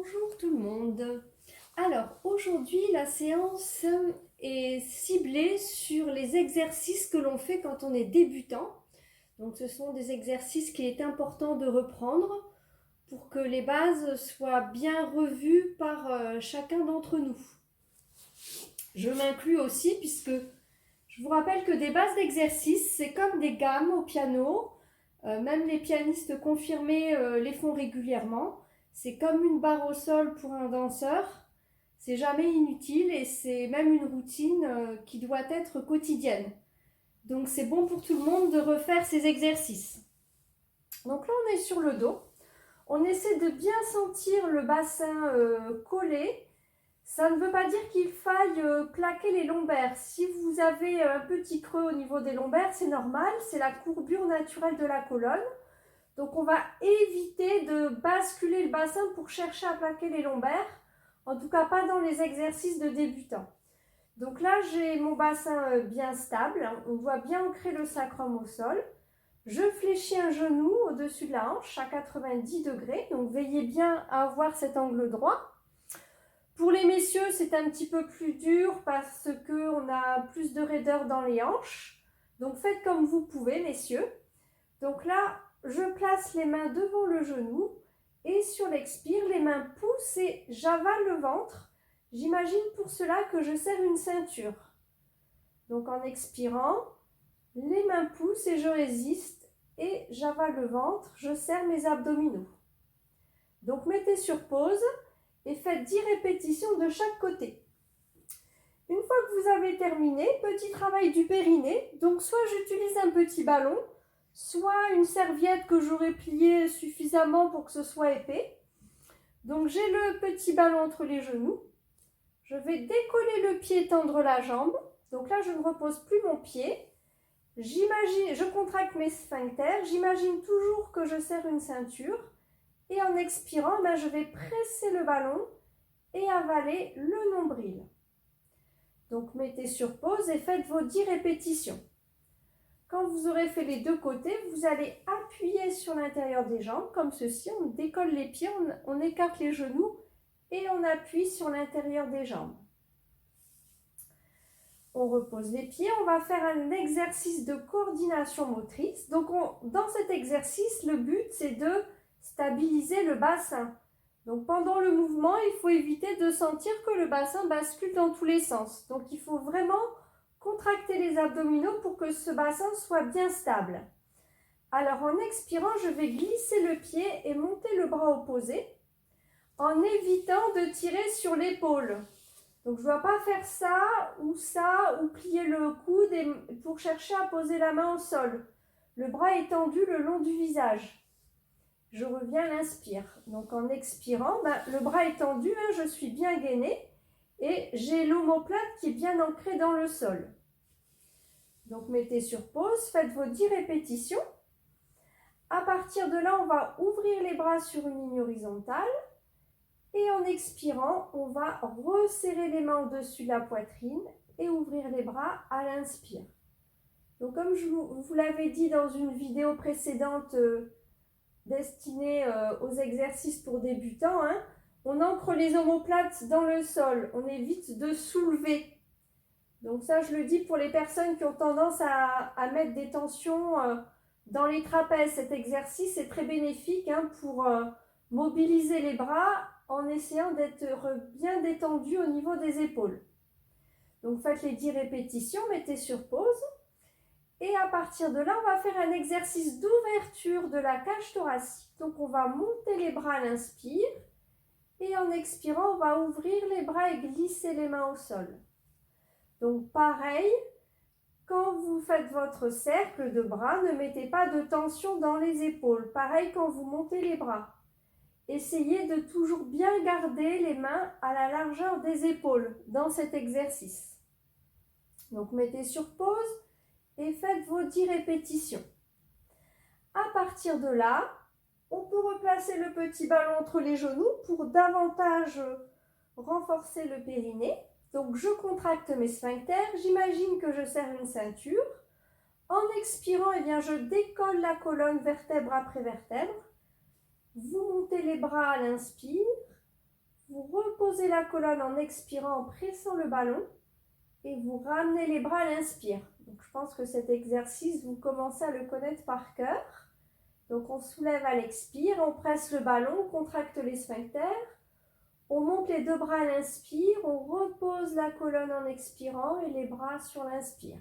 Bonjour tout le monde. Alors aujourd'hui la séance est ciblée sur les exercices que l'on fait quand on est débutant. Donc ce sont des exercices qu'il est important de reprendre pour que les bases soient bien revues par chacun d'entre nous. Je m'inclus aussi puisque je vous rappelle que des bases d'exercices, c'est comme des gammes au piano. Même les pianistes confirmés les font régulièrement. C'est comme une barre au sol pour un danseur. C'est jamais inutile et c'est même une routine qui doit être quotidienne. Donc c'est bon pour tout le monde de refaire ces exercices. Donc là on est sur le dos. On essaie de bien sentir le bassin collé. Ça ne veut pas dire qu'il faille plaquer les lombaires. Si vous avez un petit creux au niveau des lombaires, c'est normal, c'est la courbure naturelle de la colonne. Donc on va éviter de basculer le bassin pour chercher à plaquer les lombaires, en tout cas pas dans les exercices de débutants. Donc là j'ai mon bassin bien stable, on voit bien ancrer le sacrum au sol. Je fléchis un genou au-dessus de la hanche à 90 degrés, donc veillez bien à avoir cet angle droit. Pour les messieurs, c'est un petit peu plus dur parce qu'on a plus de raideur dans les hanches. Donc faites comme vous pouvez, messieurs. Donc là, je place les mains devant le genou et sur l'expire, les mains poussent et j'avale le ventre. J'imagine pour cela que je serre une ceinture. Donc en expirant, les mains poussent et je résiste et j'avale le ventre, je serre mes abdominaux. Donc mettez sur pause et faites 10 répétitions de chaque côté. Une fois que vous avez terminé, petit travail du périnée. Donc soit j'utilise un petit ballon, soit une serviette que j'aurai pliée suffisamment pour que ce soit épais. Donc j'ai le petit ballon entre les genoux. Je vais décoller le pied, tendre la jambe. Donc là, je ne repose plus mon pied. Je contracte mes sphincters. J'imagine toujours que je serre une ceinture. Et en expirant, je vais presser le ballon et avaler le nombril. Donc mettez sur pause et faites vos 10 répétitions. Quand vous aurez fait les deux côtés, vous allez appuyer sur l'intérieur des jambes comme ceci. On décolle les pieds, on écarte les genoux et on appuie sur l'intérieur des jambes. On repose les pieds. On va faire un exercice de coordination motrice. Donc dans cet exercice, le but c'est de stabiliser le bassin. Donc pendant le mouvement, il faut éviter de sentir que le bassin bascule dans tous les sens. Donc il faut vraiment contracter les abdominaux pour que ce bassin soit bien stable. Alors en expirant, je vais glisser le pied et monter le bras opposé en évitant de tirer sur l'épaule. Donc je ne dois pas faire ça ou plier le coude pour chercher à poser la main au sol. Le bras est tendu le long du visage. Je reviens à l'inspire. Donc en expirant, le bras est tendu, je suis bien gainée et j'ai l'omoplate qui est bien ancrée dans le sol. Donc mettez sur pause, faites vos 10 répétitions. À partir de là, on va ouvrir les bras sur une ligne horizontale. Et en expirant, on va resserrer les mains au-dessus de la poitrine et ouvrir les bras à l'inspire. Donc comme je vous l'avais dit dans une vidéo précédente destinée aux exercices pour débutants, on ancre les omoplates dans le sol, on évite de soulever. Donc ça, je le dis pour les personnes qui ont tendance à mettre des tensions dans les trapèzes. Cet exercice est très bénéfique pour mobiliser les bras en essayant d'être bien détendu au niveau des épaules. Donc faites les 10 répétitions, mettez sur pause. Et à partir de là, on va faire un exercice d'ouverture de la cage thoracique. Donc on va monter les bras à l'inspire. Et en expirant, on va ouvrir les bras et glisser les mains au sol. Donc pareil, quand vous faites votre cercle de bras, ne mettez pas de tension dans les épaules. Pareil quand vous montez les bras. Essayez de toujours bien garder les mains à la largeur des épaules dans cet exercice. Donc mettez sur pause et faites vos 10 répétitions. À partir de là, on peut replacer le petit ballon entre les genoux pour davantage renforcer le périnée. Donc je contracte mes sphincters, j'imagine que je serre une ceinture. En expirant, je décolle la colonne vertèbre après vertèbre. Vous montez les bras à l'inspire, Vous reposez la colonne en expirant, en pressant le ballon et vous ramenez les bras à l'inspire. Donc, je pense que cet exercice, vous commencez à le connaître par cœur. Donc, on soulève à l'expire, on presse le ballon, on contracte les sphincters. On monte les deux bras à l'inspire, on repose la colonne en expirant et les bras sur l'inspire.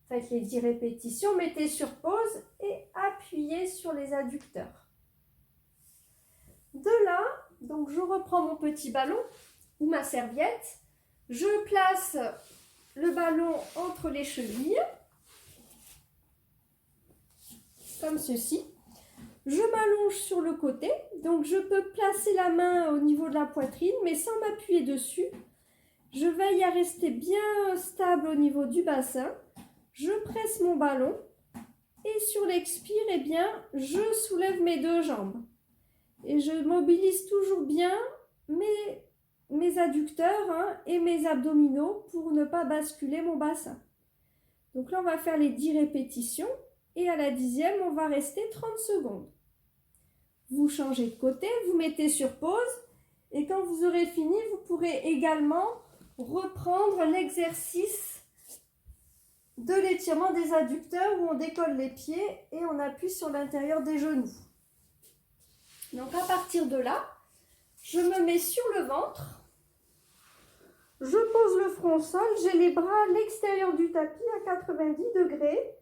Faites les 10 répétitions, mettez sur pause et appuyez sur les adducteurs. De là, donc je reprends mon petit ballon ou ma serviette. Je place le ballon entre les chevilles, comme ceci. Je m'allonge sur le côté, donc je peux placer la main au niveau de la poitrine, mais sans m'appuyer dessus. Je veille à rester bien stable au niveau du bassin. Je presse mon ballon et sur l'expire, eh bien, je soulève mes deux jambes. Et je mobilise toujours bien mes adducteurs et mes abdominaux pour ne pas basculer mon bassin. Donc là, on va faire les 10 répétitions et à la 10e, on va rester 30 secondes. Vous changez de côté, vous mettez sur pause et quand vous aurez fini, vous pourrez également reprendre l'exercice de l'étirement des adducteurs où on décolle les pieds et on appuie sur l'intérieur des genoux. Donc à partir de là, je me mets sur le ventre, je pose le front au sol, j'ai les bras à l'extérieur du tapis à 90 degrés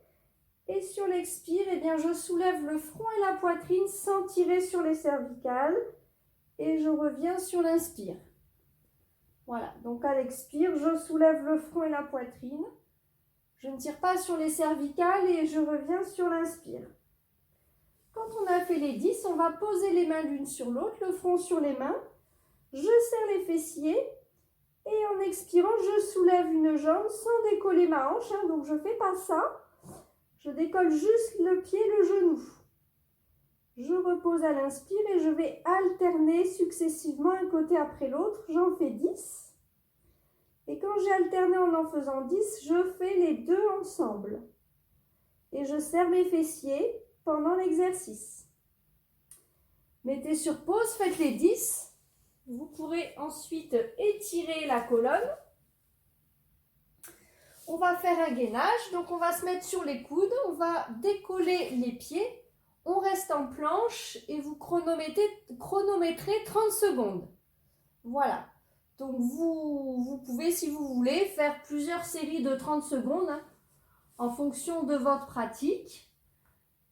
et sur l'expire, eh bien, je soulève le front et la poitrine sans tirer sur les cervicales et je reviens sur l'inspire. Voilà, donc à l'expire, je soulève le front et la poitrine. Je ne tire pas sur les cervicales et je reviens sur l'inspire. Quand on a fait les 10, on va poser les mains l'une sur l'autre, le front sur les mains. Je serre les fessiers et en expirant, je soulève une jambe sans décoller ma hanche. Donc je ne fais pas ça. Je décolle juste le pied et le genou. Je repose à l'inspire et je vais alterner successivement un côté après l'autre. J'en fais 10. Et quand j'ai alterné en faisant 10, je fais les deux ensemble. Et je serre mes fessiers pendant l'exercice. Mettez sur pause, faites les 10. Vous pourrez ensuite étirer la colonne. On va faire un gainage, donc on va se mettre sur les coudes, on va décoller les pieds, on reste en planche et vous chronométrez 30 secondes. Voilà, donc vous pouvez, si vous voulez, faire plusieurs séries de 30 secondes en fonction de votre pratique.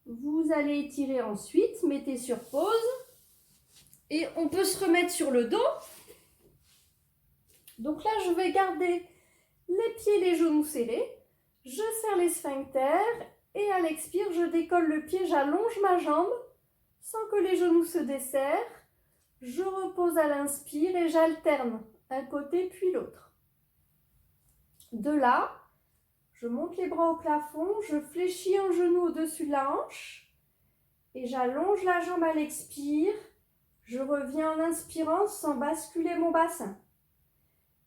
Vous allez étirer ensuite, mettez sur pause et on peut se remettre sur le dos. Donc là, je vais garder les pieds et les genoux serrés. Je serre les sphincters et à l'expire, je décolle le pied, j'allonge ma jambe sans que les genoux se desserrent. Je repose à l'inspire et j'alterne un côté puis l'autre. De là, je monte les bras au plafond, je fléchis un genou au-dessus de la hanche et j'allonge la jambe à l'expire. Je reviens en inspirant sans basculer mon bassin.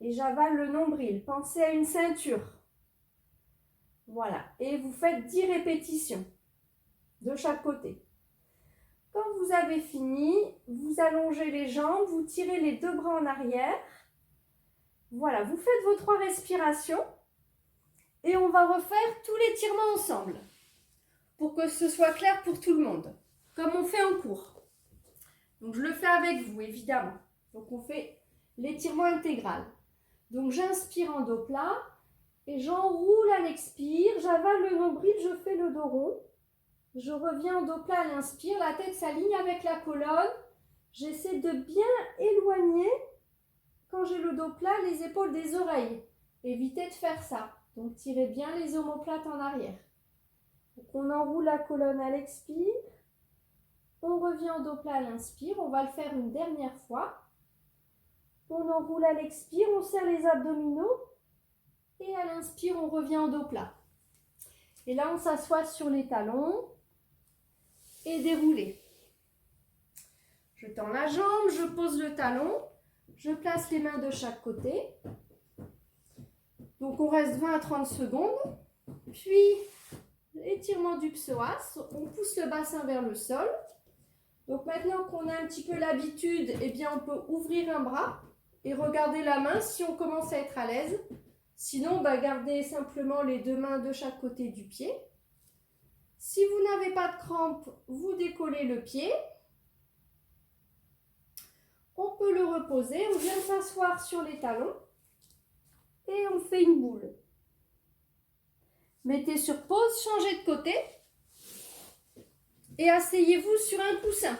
Et j'avale le nombril. Pensez à une ceinture. Voilà. Et vous faites 10 répétitions de chaque côté. Quand vous avez fini, vous allongez les jambes, vous tirez les deux bras en arrière. Voilà, vous faites vos 3 respirations. Et on va refaire tout l'étirement ensemble. Pour que ce soit clair pour tout le monde. Comme on fait en cours. Donc je le fais avec vous, évidemment. Donc on fait l'étirement intégral. Donc j'inspire en dos plat et j'enroule à l'expire, j'avale le nombril, je fais le dos rond. Je reviens en dos plat à l'inspire, la tête s'aligne avec la colonne. J'essaie de bien éloigner, quand j'ai le dos plat, les épaules des oreilles. Évitez de faire ça. Donc tirez bien les omoplates en arrière. Donc on enroule la colonne à l'expire. On revient en dos plat à l'inspire. On va le faire une dernière fois. On enroule à l'expire, on serre les abdominaux et à l'inspire, on revient en dos plat. Et là, on s'assoit sur les talons et déroulez. Je tends la jambe, je pose le talon, je place les mains de chaque côté. Donc, on reste 20 à 30 secondes. Puis, étirement du psoas, on pousse le bassin vers le sol. Donc maintenant qu'on a un petit peu l'habitude, eh bien on peut ouvrir un bras et regarder la main si on commence à être à l'aise. Sinon, gardez simplement les deux mains de chaque côté du pied. Si vous n'avez pas de crampe, vous décollez le pied. On peut le reposer, on vient s'asseoir sur les talons et on fait une boule. Mettez sur pause, changez de côté et asseyez-vous sur un coussin.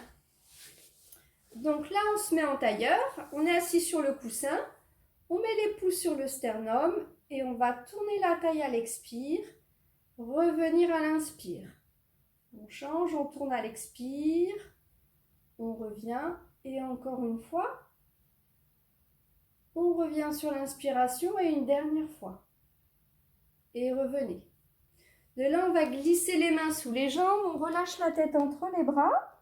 Donc là, on se met en tailleur, on est assis sur le coussin, on met les pouces sur le sternum et on va tourner la taille à l'expire, revenir à l'inspire. On change, on tourne à l'expire, on revient et encore une fois, on revient sur l'inspiration et une dernière fois. Et revenez. De là, on va glisser les mains sous les jambes, on relâche la tête entre les bras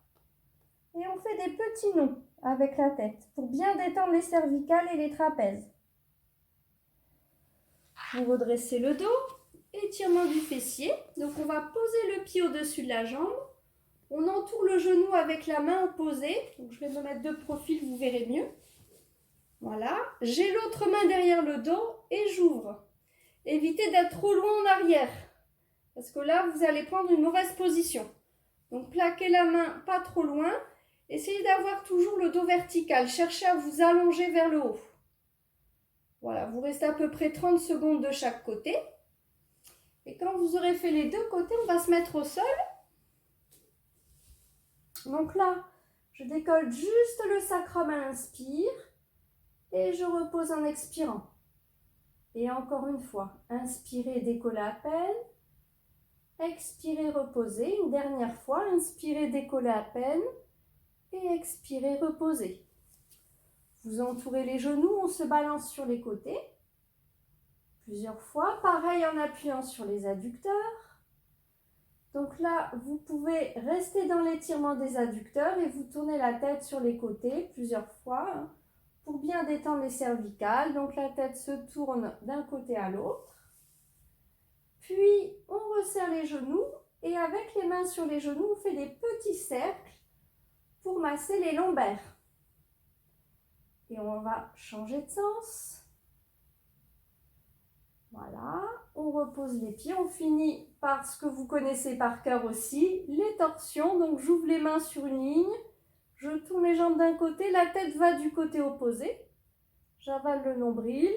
et on fait des petits nœuds avec la tête pour bien détendre les cervicales et les trapèzes. Vous redressez le dos, étirement du fessier. Donc, on va poser le pied au-dessus de la jambe. On entoure le genou avec la main opposée. Donc, je vais me mettre de profil, vous verrez mieux. Voilà. J'ai l'autre main derrière le dos et j'ouvre. Évitez d'être trop loin en arrière. Parce que là, vous allez prendre une mauvaise position. Donc, plaquez la main pas trop loin. Essayez d'avoir toujours le dos vertical. Cherchez à vous allonger vers le haut. Voilà, vous restez à peu près 30 secondes de chaque côté. Et quand vous aurez fait les deux côtés, on va se mettre au sol. Donc là, je décolle juste le sacrum à l'inspire. Et je repose en expirant. Et encore une fois, inspirez, décollez à peine. Expirez, reposez. Une dernière fois, inspirez, décollez à peine. Et expirez, reposez. Vous entourez les genoux, on se balance sur les côtés. Plusieurs fois, pareil en appuyant sur les adducteurs. Donc là, vous pouvez rester dans l'étirement des adducteurs et vous tournez la tête sur les côtés plusieurs fois pour bien détendre les cervicales. Donc la tête se tourne d'un côté à l'autre. Puis, on resserre les genoux et avec les mains sur les genoux, on fait des petits cercles pour masser les lombaires. Et on va changer de sens. Voilà, on repose les pieds. On finit par ce que vous connaissez par cœur aussi, les torsions. Donc, j'ouvre les mains sur une ligne. Je tourne les jambes d'un côté, la tête va du côté opposé. J'avale le nombril.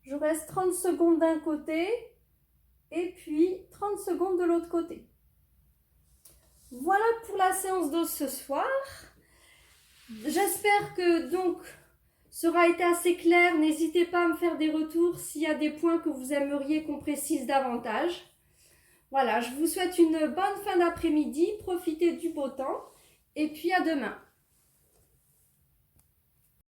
Je reste 30 secondes d'un côté et puis 30 secondes de l'autre côté. Voilà pour la séance d'os ce soir. J'espère que donc ça aura été assez clair. N'hésitez pas à me faire des retours s'il y a des points que vous aimeriez qu'on précise davantage. Voilà, je vous souhaite une bonne fin d'après-midi. Profitez du beau temps et puis à demain.